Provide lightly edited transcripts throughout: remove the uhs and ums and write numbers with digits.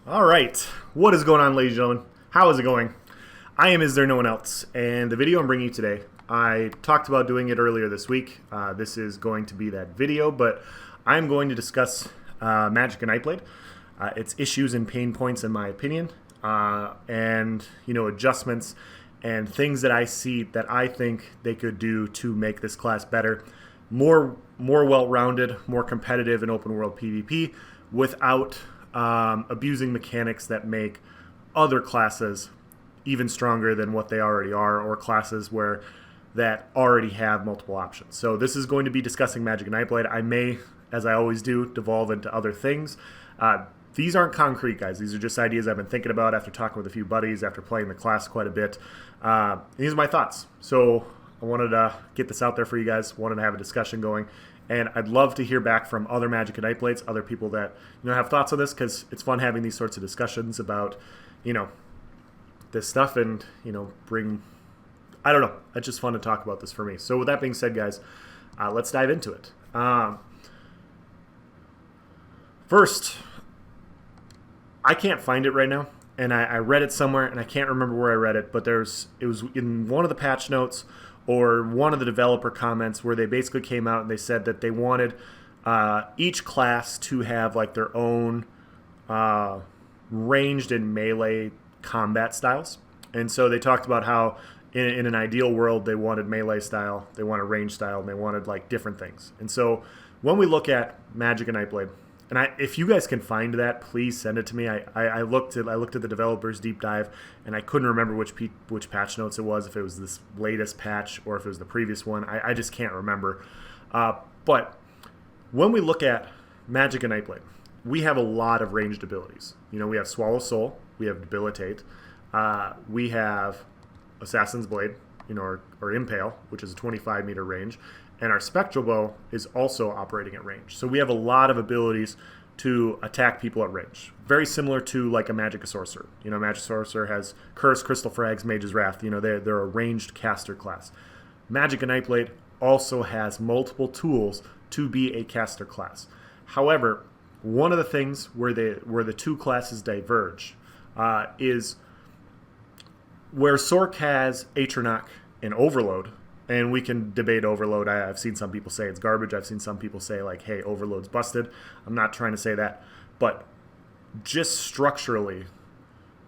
All right, what is going on, ladies and gentlemen? How is it going? I am Is There No One Else, and the video I'm bringing you today, I talked about doing it earlier this week. This is going to be that video, but I'm going to discuss Magicka Nightblade, its issues and pain points in my opinion, and adjustments and things that I see that I think they could do to make this class better, more well-rounded, more competitive in open world PvP, without abusing mechanics that make other classes even stronger than what they already are, or classes that already have multiple options. So this is going to be discussing Magicka Nightblade. I may, as I always do, devolve into other things. These aren't concrete, guys. These are just ideas I've been thinking about after talking with a few buddies, after playing the class quite a bit. These are my thoughts. So I wanted to get this out there for you guys, wanted to have a discussion going. And I'd love to hear back from other Magicka Nightblades, other people that have thoughts on this, because it's fun having these sorts of discussions about this stuff, and I don't know, it's just fun to talk about this for me. So with that being said, guys, let's dive into it. First, I can't find it right now, and I read it somewhere, and I can't remember where I read it, but it was in one of the patch notes or one of the developer comments, where they basically came out and they said that they wanted each class to have like their own ranged and melee combat styles. And so they talked about how in an ideal world they wanted melee style, they wanted range style, and they wanted like different things. And so when we look at Magicka Nightblade, and if you guys can find that, please send it to me. I looked at the developers deep dive, and I couldn't remember which patch notes it was, if it was this latest patch or if it was the previous one. I just can't remember. But when we look at Magicka Nightblade, we have a lot of ranged abilities. We have Swallow Soul, we have Debilitate, we have Assassin's Blade, or Impale, which is a 25-meter range. And our Spectral Bow is also operating at range. So we have a lot of abilities to attack people at range. Very similar to like a Magicka Sorcerer. Magicka Sorcerer has Curse, Crystal Frags, Mage's Wrath. They're a ranged caster class. Magicka Nightblade also has multiple tools to be a caster class. However, one of the things where the two classes diverge is where Sorc has Atronach and Overload. And we can debate Overload. I've seen some people say it's garbage. I've seen some people say, like, hey, Overload's busted. I'm not trying to say that. But just structurally,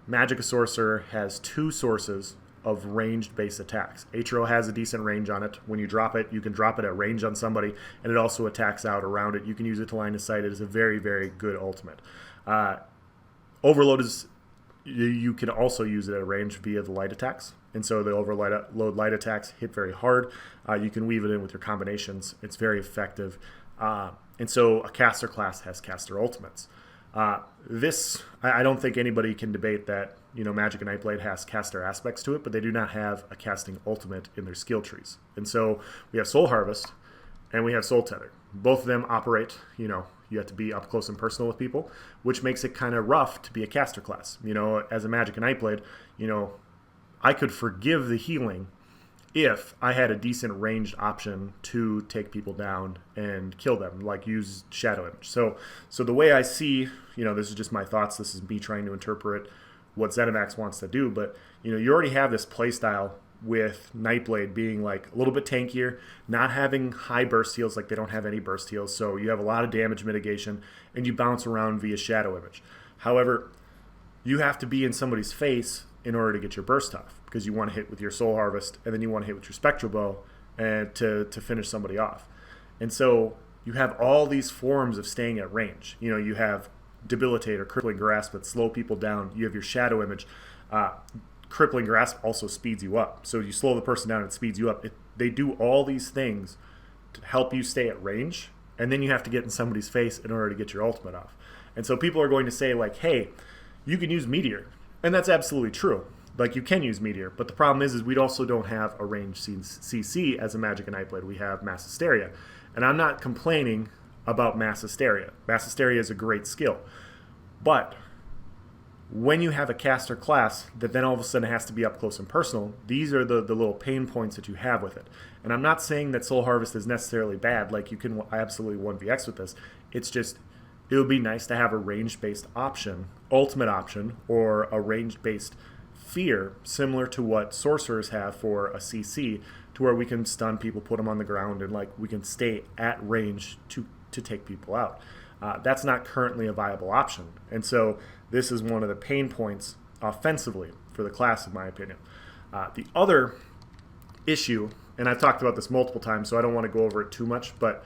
Magicka Sorcerer has two sources of ranged base attacks. Atro has a decent range on it. When you drop it, you can drop it at range on somebody, and it also attacks out around it. You can use it to line of sight. It is a very, very good ultimate. Overload is... You can also use it at range via the light attacks. And so the overload light attacks hit very hard. You can weave it in with your combinations. It's very effective. And so a caster class has caster ultimates. I don't think anybody can debate that Magicka Nightblade has caster aspects to it, but they do not have a casting ultimate in their skill trees. And so we have Soul Harvest and we have Soul Tether. Both of them operate, you have to be up close and personal with people, which makes it kind of rough to be a caster class. As a Magicka Nightblade, I could forgive the healing if I had a decent ranged option to take people down and kill them, like use Shadow Image. So the way I see, this is just my thoughts. This is me trying to interpret what ZeniMax wants to do. But, you already have this playstyle with Nightblade being like a little bit tankier, not having high burst heals, like they don't have any burst heals, so you have a lot of damage mitigation, and you bounce around via Shadow Image. However, you have to be in somebody's face in order to get your burst off, because you want to hit with your Soul Harvest, and then you want to hit with your Spectral Bow and to finish somebody off. And so you have all these forms of staying at range. You have Debilitate or Crippling Grasp that slow people down. You have your Shadow Image. Crippling Grasp also speeds you up. So you slow the person down, it speeds you up. They do all these things to help you stay at range, and then you have to get in somebody's face in order to get your ultimate off. And so people are going to say, like, hey, you can use Meteor. And that's absolutely true. Like, you can use Meteor. But the problem is we also don't have a ranged CC as a Magicka Nightblade. We have Mass Hysteria. And I'm not complaining about Mass Hysteria. Mass Hysteria is a great skill. But when you have a caster class that then all of a sudden has to be up close and personal, these are the little pain points that you have with it. And I'm not saying that Soul Harvest is necessarily bad, like you can absolutely 1vx with this. It's just it would be nice to have a range-based option, ultimate option, or a range-based fear, similar to what sorcerers have for a CC, to where we can stun people, put them on the ground, and like we can stay at range to take people out. That's not currently a viable option, and so this is one of the pain points offensively for the class, in my opinion. The other issue, and I've talked about this multiple times, so I don't want to go over it too much, but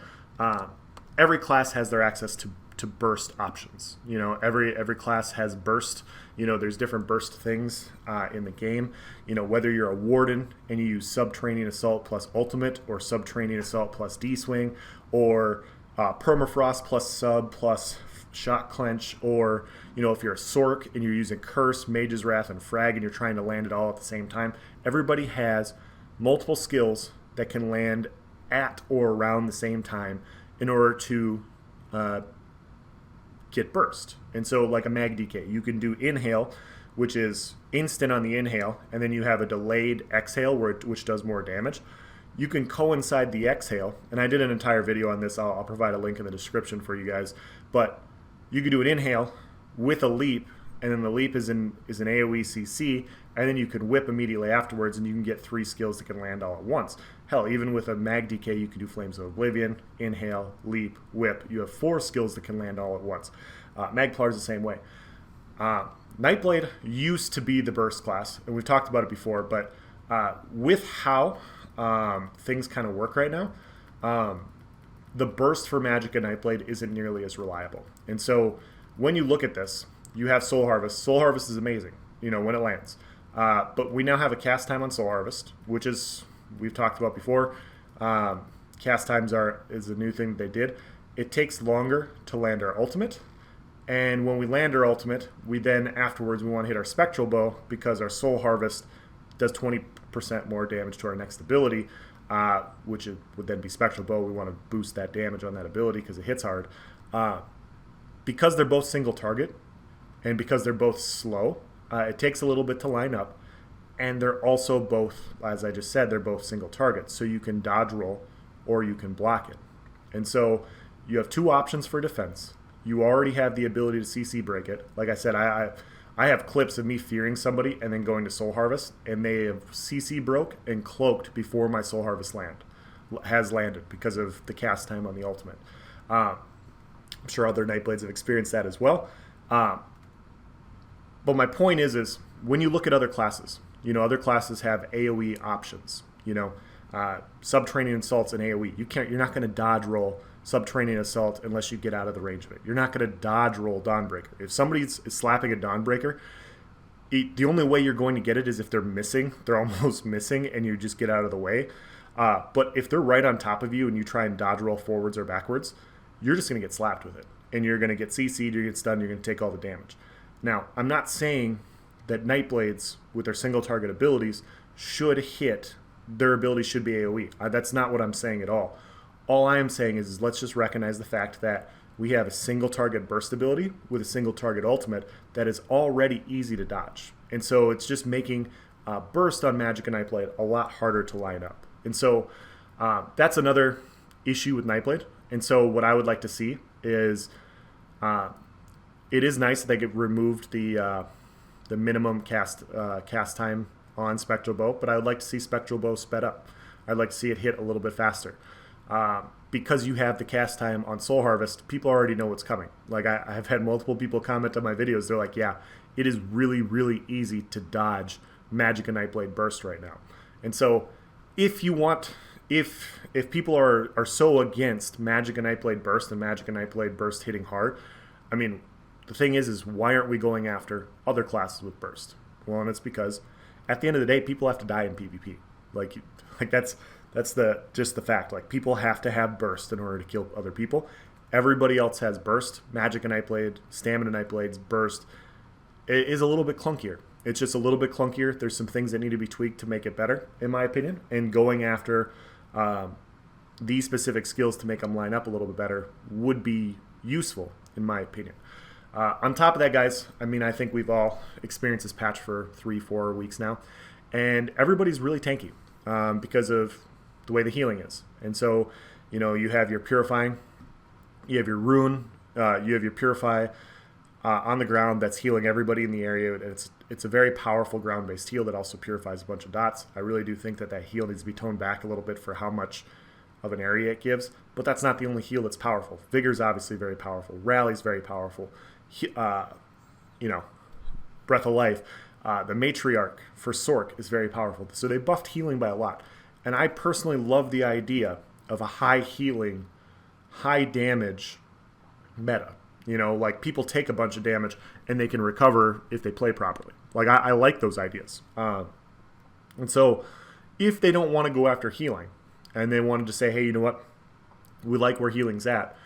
every class has their access to burst options. You know, every class has burst. You know, there's different burst things in the game. You know, whether you're a warden and you use sub-training assault plus ultimate, or sub-training assault plus D-swing, or permafrost plus sub plus shot clench, or, you know, if you're a sork and you're using curse, mage's wrath, and frag, and you're trying to land it all at the same time, everybody has multiple skills that can land at or around the same time in order to get burst. And so like a mag DK, you can do inhale, which is instant on the inhale, and then you have a delayed exhale which does more damage. You can coincide the exhale, and I did an entire video on this. I'll provide a link in the description for you guys, but you can do an inhale with a leap, and then the leap is an AoE CC, and then you can whip immediately afterwards, and you can get 3 skills that can land all at once. Hell, even with a mag DK, you can do Flames of Oblivion, inhale, leap, whip. You have 4 skills that can land all at once. Magplar is the same way. Nightblade used to be the burst class, and we've talked about it before, but with how things kind of work right now, the burst for Magicka Nightblade isn't nearly as reliable. And so when you look at this, you have Soul Harvest. Soul Harvest is amazing, you know, when it lands. But we now have a cast time on Soul Harvest, which is, we've talked about before. Cast times is a new thing that they did. It takes longer to land our ultimate. And when we land our ultimate, we then afterwards we want to hit our Spectral Bow, because our Soul Harvest does 20% more damage to our next ability, which would then be Spectral Bow. We want to boost that damage on that ability because it hits hard. Because they're both single target, and because they're both slow, it takes a little bit to line up. And they're also both, as I just said, they're both single targets. So you can dodge roll or you can block it. And so you have 2 options for defense. You already have the ability to CC break it. Like I said, I have clips of me fearing somebody and then going to Soul Harvest, and they have CC broke and cloaked before my Soul Harvest has landed because of the cast time on the ultimate. I'm sure other Nightblades have experienced that as well. But my point is when you look at other classes, you know, other classes have AoE options. You know, sub-training assaults and AoE. You're not going to dodge roll sub-training assault unless you get out of the range of it. You're not going to dodge roll Dawnbreaker. If somebody's slapping a Dawnbreaker, the only way you're going to get it is if they're missing. They're almost missing, and you just get out of the way. But if they're right on top of you and you try and dodge roll forwards or backwards, you're just going to get slapped with it. And you're going to get CC'd, you're going to get stunned, you're going to take all the damage. Now, I'm not saying that Nightblades, with their single target abilities, should hit, their abilities should be AoE. That's not what I'm saying at all. All I am saying is let's just recognize the fact that we have a single target burst ability with a single target ultimate that is already easy to dodge. And so it's just making burst on Magicka Nightblade a lot harder to line up. And so that's another issue with Nightblade. And so what I would like to see is it is nice that they get removed the minimum cast time on Spectral Bow, but I would like to see Spectral Bow sped up. I'd like to see it hit a little bit faster. Because you have the cast time on Soul Harvest, people already know what's coming. Like I've had multiple people comment on my videos. They're like, yeah, it is really, really easy to dodge Magicka Nightblade burst right now. And so if you want, if people are so against Magicka Nightblade burst and Magicka Nightblade burst hitting hard, I mean, the thing is why aren't we going after other classes with burst? Well, and it's because at the end of the day, people have to die in PvP. Like that's just the fact. Like, people have to have burst in order to kill other people. Everybody else has burst. Magicka Nightblade, Stamina Nightblade's burst is a little bit clunkier. It's just a little bit clunkier. There's some things that need to be tweaked to make it better, in my opinion. And going after these specific skills to make them line up a little bit better would be useful, in my opinion. On top of that, guys, I mean, I think we've all experienced this patch for 3-4 weeks now, and everybody's really tanky because of the way the healing is. And so, you know, you have your Purifying, you have your Rune You have your Purify on the ground that's healing everybody in the area. It's a very powerful ground-based heal that also purifies a bunch of dots. I really do think that heal needs to be toned back a little bit for how much of an area it gives, but that's not the only heal that's powerful. Vigor's obviously very powerful. Rally's very powerful. Breath of Life. The Matriarch for Sork is very powerful. So they buffed healing by a lot. And I personally love the idea of a high healing, high damage meta. Like people take a bunch of damage and they can recover if they play properly. Like I like those ideas. And so if they don't want to go after healing and they wanted to say, hey, you know what? We like where healing's at.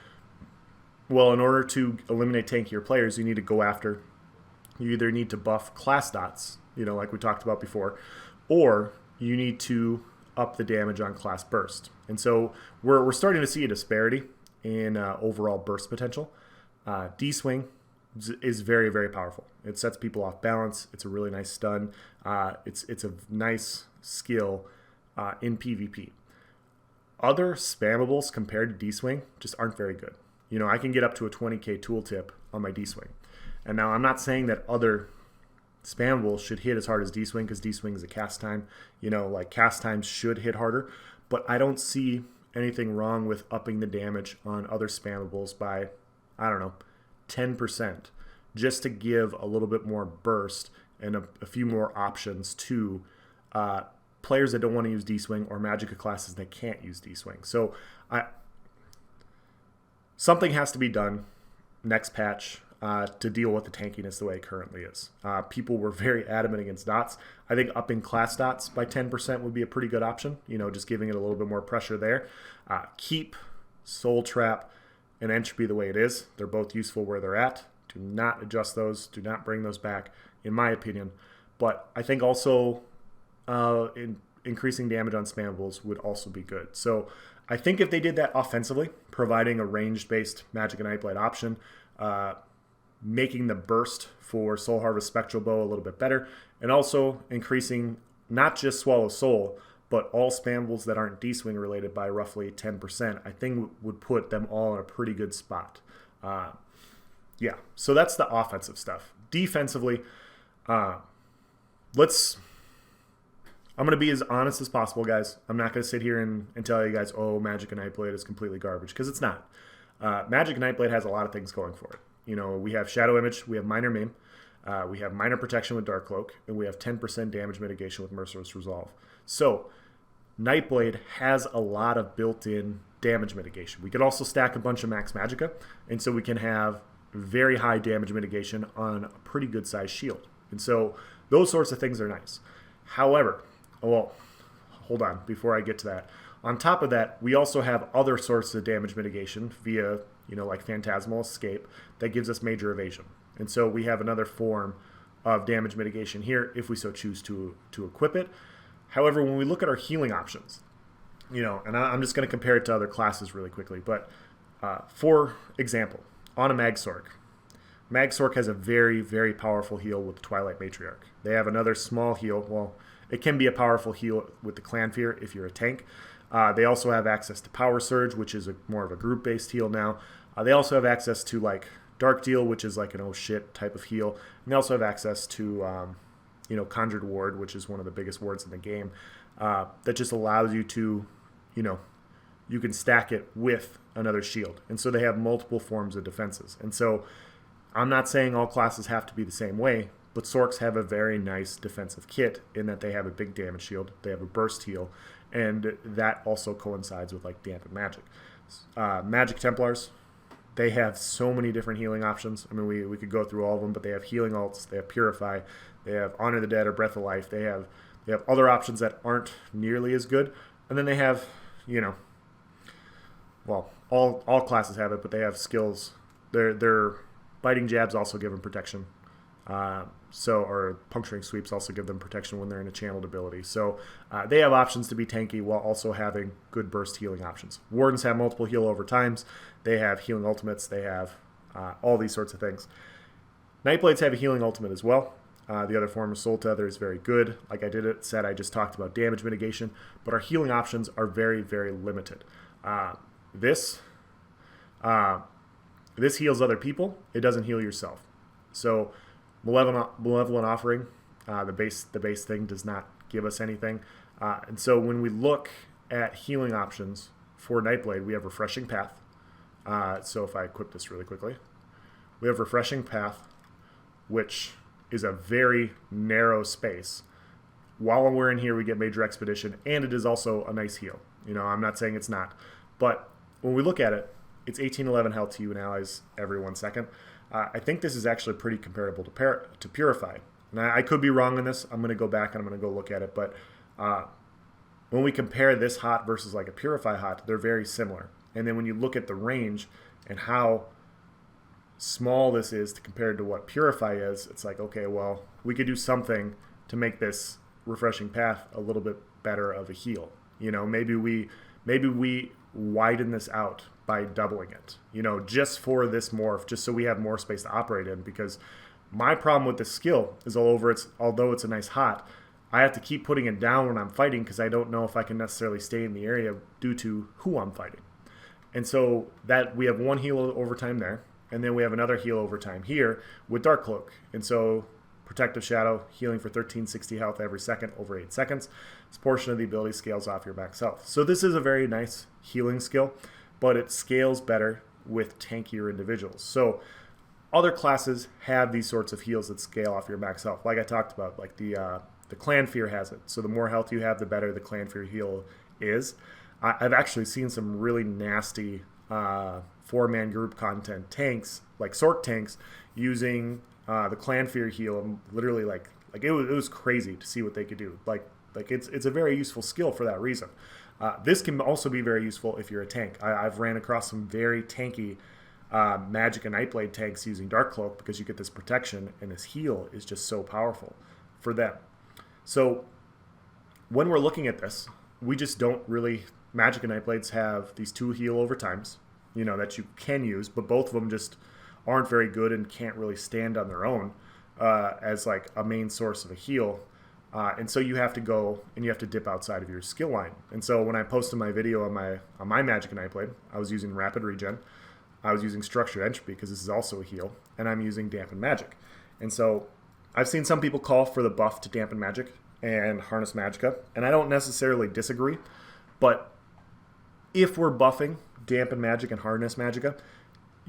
Well, in order to eliminate tankier players, you need to go after, you either need to buff class dots, like we talked about before, or you need to up the damage on class burst. And so we're starting to see a disparity in overall burst potential. D-Swing is very, very powerful. It sets people off balance. It's a really nice stun. It's a nice skill in PvP. Other spammables compared to D-Swing just aren't very good. I can get up to a 20k tooltip on my D-Swing. And now I'm not saying that other spammables should hit as hard as D-Swing, because D-Swing is a cast time. Like cast times should hit harder. But I don't see anything wrong with upping the damage on other spammables by, 10%, just to give a little bit more burst and a few more options to players that don't want to use D-Swing or Magicka classes that can't use D-Swing. So something has to be done next patch to deal with the tankiness the way it currently is. People were very adamant against dots. I think upping class dots by 10% would be a pretty good option, just giving it a little bit more pressure there. Keep Soul Trap and Entropy the way it is. They're both useful where they're at. Do not adjust those. Do not bring those back, in my opinion. But I think also increasing damage on spammables would also be good. So I think if they did that offensively, providing a ranged-based Magicka Nightblade option, making the burst for Soul Harvest Spectral Bow a little bit better, and also increasing not just Swallow Soul, but all spammables that aren't D-Swing related by roughly 10%, I think would put them all in a pretty good spot. So that's the offensive stuff. Defensively, I'm going to be as honest as possible, guys. I'm not going to sit here and tell you guys, oh, Magicka Nightblade is completely garbage, because it's not. Magicka Nightblade has a lot of things going for it. We have Shadow Image, we have Minor Maim, we have Minor Protection with Dark Cloak, and we have 10% damage mitigation with Merciless Resolve. So Nightblade has a lot of built-in damage mitigation. We could also stack a bunch of Max Magicka, and so we can have very high damage mitigation on a pretty good-sized shield. And so those sorts of things are nice. However, well, hold on, before I get to that. On top of that, we also have other sources of damage mitigation via, like Phantasmal Escape, that gives us major evasion. And so we have another form of damage mitigation here if we so choose to equip it. However, when we look at our healing options, and I'm just going to compare it to other classes really quickly, but for example, on a Mag-Sork has a very, very powerful heal with the Twilight Matriarch. They have another small heal. Well, it can be a powerful heal with the Clan Fear if you're a tank. They also have access to Power Surge, which is more of a group-based heal now. They also have access to like Dark Deal, which is like an oh shit type of heal. And they also have access to Conjured Ward, which is one of the biggest wards in the game, that just allows you to, you can stack it with another shield. And so they have multiple forms of defenses. And so I'm not saying all classes have to be the same way, but Sorks have a very nice defensive kit in that they have a big damage shield, they have a burst heal, and that also coincides with like Dampen Magic. Magic Templars, they have so many different healing options. I mean, we could go through all of them, but they have healing alts, they have Purify, they have Honor the Dead or Breath of Life, they have other options that aren't nearly as good, and then they have, well, all classes have it, but they have skills. Their biting jabs also give them protection. Or puncturing sweeps also give them protection when they're in a channeled ability. So they have options to be tanky while also having good burst healing options. Wardens have multiple heal over times. They have healing ultimates. They have all these sorts of things. Nightblades have a healing ultimate as well. The other form of Soul Tether is very good. Like I I just talked about damage mitigation, but our healing options are very, very limited. This heals other people. It doesn't heal yourself. So Malevolent Offering, the base thing does not give us anything. And so when we look at healing options for Nightblade, we have Refreshing Path. So if I equip this really quickly, we have Refreshing Path, which is a very narrow space. While we're in here, we get Major Expedition, and it is also a nice heal. You know, I'm not saying it's not. But when we look at it, it's 1811 health to you and allies every 1 second. I think this is actually pretty comparable to Purify. And I could be wrong on this. I'm going to go back and I'm going to go look at it. But when we compare this hot versus like a Purify hot, they're very similar. And then when you look at the range and how small this is compared to what Purify is, it's like, okay, well, we could do something to make this Refreshing Path a little bit better of a heal. You know, maybe we widen this out by doubling it, you know, just for this morph, just so we have more space to operate in. Because my problem with this skill is although it's a nice hot, I have to keep putting it down when I'm fighting because I don't know if I can necessarily stay in the area due to who I'm fighting. And so that we have one heal overtime there, and then we have another heal overtime here with Dark Cloak. And so Protective Shadow, healing for 1360 health every second over 8 seconds. This portion of the ability scales off your max health. So this is a very nice healing skill, but it scales better with tankier individuals. So other classes have these sorts of heals that scale off your max health. Like I talked about, like the Clan Fear has it. So the more health you have, the better the Clan Fear heal is. I've actually seen some really nasty 4-man group content tanks, like Sork tanks, using the Clan Fear heal, and literally like it was crazy to see what they could do. Like it's a very useful skill for that reason. This can also be very useful if you're a tank. I've ran across some very tanky Magicka Nightblade tanks using Dark Cloak because you get this protection, and this heal is just so powerful for them. So when we're looking at this, we just don't really. Magicka Nightblades have these 2 heal overtimes, you know, that you can use, but both of them just aren't very good and can't really stand on their own as like a main source of a heal. And so you have to go and you have to dip outside of your skill line. And so when I posted my video on my Magicka Nightblade, I was using Rapid Regen, I was using Structured Entropy because this is also a heal, and I'm using Dampen Magic. And so I've seen some people call for the buff to Dampen Magic and Harness Magicka, and I don't necessarily disagree, but if we're buffing Dampen Magic and Harness Magicka,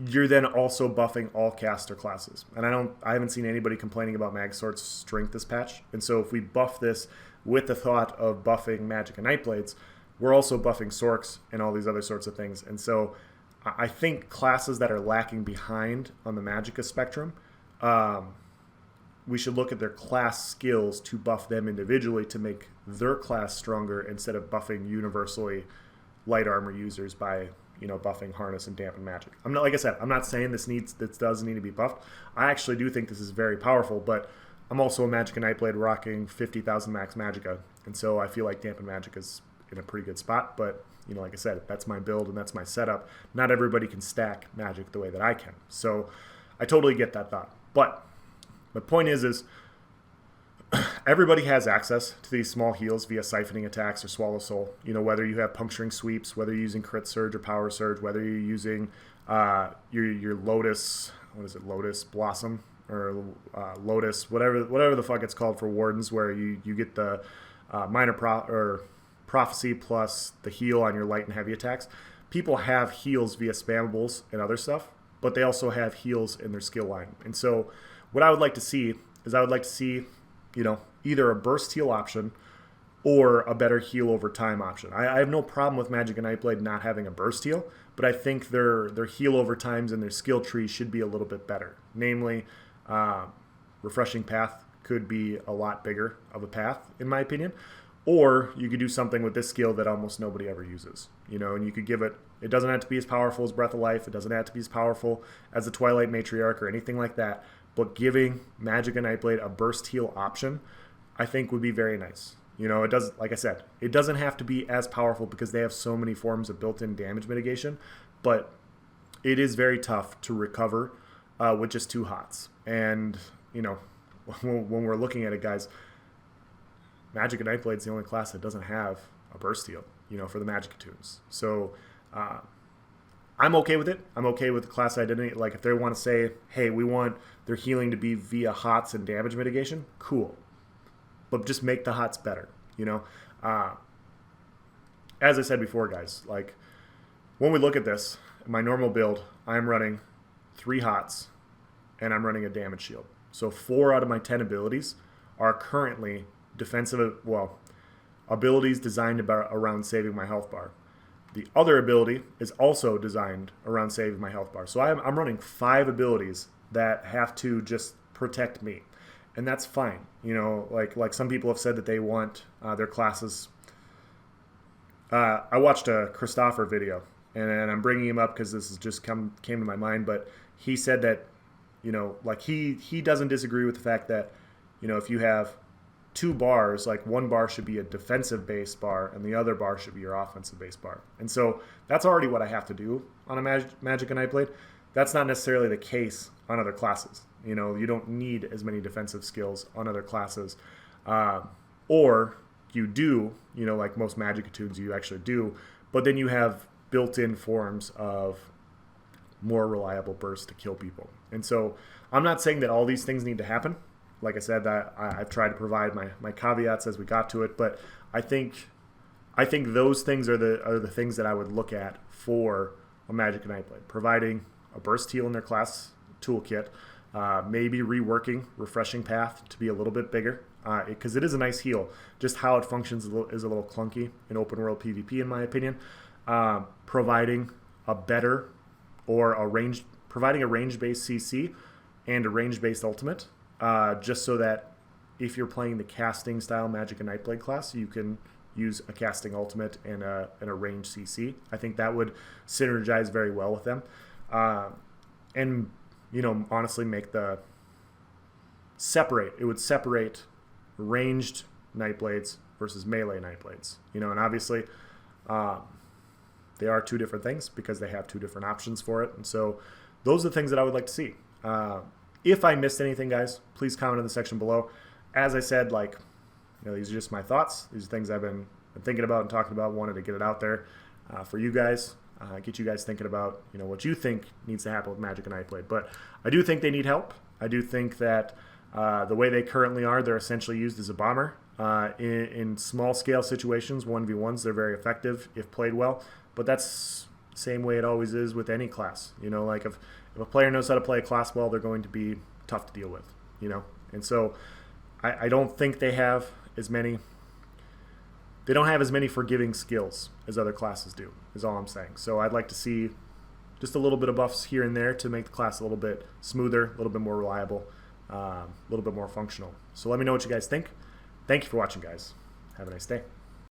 you're then also buffing all caster classes. And I haven't seen anybody complaining about Mag Sword's strength this patch. And so if we buff this with the thought of buffing Magicka Nightblades, we're also buffing Sorks and all these other sorts of things. And so I think classes that are lacking behind on the Magicka spectrum, we should look at their class skills to buff them individually to make their class stronger instead of buffing universally light armor users by, you know, buffing Harness and Dampen Magic. I'm not, like I said, I'm not saying this doesn't need to be buffed. I actually do think this is very powerful, but I'm also a Magicka Nightblade rocking 50,000 max Magicka, and so I feel like Dampen Magic is in a pretty good spot. But you know, like I said, that's my build and that's my setup. Not everybody can stack Magic the way that I can, so I totally get that thought. But my point is everybody has access to these small heals via siphoning attacks or Swallow Soul. You know, whether you have puncturing sweeps, whether you're using Crit Surge or Power Surge, whether you're using your Lotus, what is it, Lotus Blossom or Lotus, whatever the fuck it's called for Wardens, where you get the minor prophecy plus the heal on your light and heavy attacks. People have heals via spammables and other stuff, but they also have heals in their skill line. And so what I would like to see is you know, either a burst heal option or a better heal over time option. I have no problem with Magicka Nightblade not having a burst heal, but I think their heal over times and their skill tree should be a little bit better. Namely, Refreshing Path could be a lot bigger of a path, in my opinion. Or you could do something with this skill that almost nobody ever uses. You know, and you could give it doesn't have to be as powerful as Breath of Life. It doesn't have to be as powerful as the Twilight Matriarch or anything like that. But giving Magicka Nightblade a burst heal option, I think would be very nice. You know, it does, like I said, it doesn't have to be as powerful because they have so many forms of built-in damage mitigation, but it is very tough to recover with just 2 hots. And, you know, when we're looking at it, guys, Magicka Nightblade is the only class that doesn't have a burst heal, you know, for the Magicka tunes. So I'm okay with it. I'm okay with the class identity. Like if they want to say, hey, we want their healing to be via HOTS and damage mitigation, cool. But just make the HOTS better, you know? As I said before, guys, like when we look at this, my normal build, I'm running 3 HOTS and I'm running a damage shield. So 4 out of my 10 abilities are currently defensive, well, abilities designed around saving my health bar. The other ability is also designed around saving my health bar. So I'm running 5 abilities that have to just protect me. And that's fine. You know, like some people have said that they want their classes. I watched a Christopher video, and I'm bringing him up because this has just came to my mind. But he said that, you know, like he doesn't disagree with the fact that, you know, if you have 2 bars, like one bar should be a defensive based bar and the other bar should be your offensive based bar. And so that's already what I have to do on a Magicka Nightblade. That's not necessarily the case on other classes. You know, you don't need as many defensive skills on other classes. Or you do, you know, like most Magicka tunes you actually do, but then you have built-in forms of more reliable bursts to kill people. And so I'm not saying that all these things need to happen. Like I said, that I've tried to provide my caveats as we got to it, but I think those things are the things that I would look at for a Magicka Nightblade, providing a burst heal in their class toolkit, maybe reworking Refreshing Path to be a little bit bigger, because it is a nice heal. Just how it functions is a little clunky in open world PvP, in my opinion. Providing a better or providing a range-based CC and a range-based ultimate. Just so that if you're playing the casting style Magicka Nightblade class, you can use a casting ultimate and a range CC. I think that would synergize very well with them. And, you know, honestly make it would separate ranged Nightblades versus melee Nightblades. You know, and obviously they are 2 different things because they have 2 different options for it. And so those are the things that I would like to see. If I missed anything, guys, please comment in the section below. As I said, like, you know, these are just my thoughts. These are things I've been thinking about and talking about. Wanted to get it out there for you guys, get you guys thinking about, you know, what you think needs to happen with Magicka Nightblade. But I do think they need help. I do think that the way they currently are, they're essentially used as a bomber. In small scale situations, 1v1s, they're very effective if played well. But that's the same way it always is with any class. You know, like if a player knows how to play a class well, they're going to be tough to deal with, you know? And so I don't think they have as many forgiving skills as other classes do, is all I'm saying. So I'd like to see just a little bit of buffs here and there to make the class a little bit smoother, a little bit more reliable, a little bit more functional. So let me know what you guys think. Thank you for watching, guys. Have a nice day.